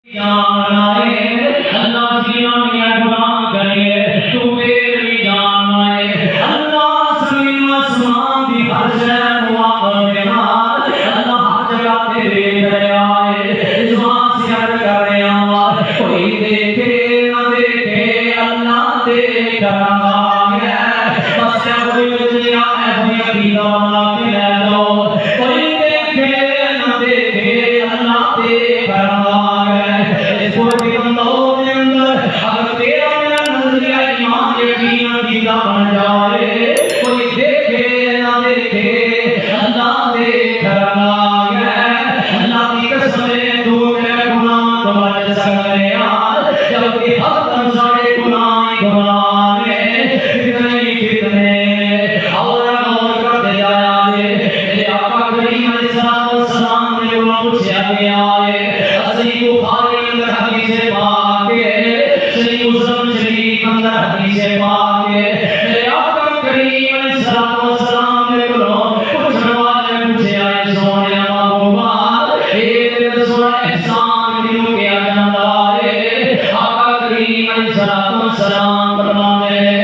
جان آئے اللہ سیاں میں گناہ کرے تو میری جان آئے اللہ زمین آسمان دی ہر شے واقع بیمار اللہ ہر جگہ تیرے گئے آئے زبان سے عرض کر رہے ہیں کوئی دیکھے نہ دیکھے اللہ دے کرم آئے بس کیا کوئی وجہ ہے کوئی عقیدہ بنا کے لے لو کوئی دیکھے نہ دیکھے اللہ دے کرم آئے اس پورے بندوں کے اندر اگر تیرا میرا نظریہ ایمان یقین عقیدہ بن جائے کوئی دیکھے نہ دیکھے اللہ دے کرم آئے اللہ کی قسم تو میرے گناہ تو بچ سکتے ہیں جبکہ حق سارے گناہ گناہ کتنے اور کرتے جایا میرے آقا کریم علیہ السلام نے وہ پوچھا گیا ہے صحیح بخاری اندر حدیث پاک ہے صحیح مسلم شریف اندر حدیث پاک ہے میرے آقا کریم علیہ السلام نے پوچھنے والے پوچھا ہے سونے محبوبہ ایک سونا احسان کیوں کیا جاتا ہے آقا کریم علیہ السلام فرماتے ہیں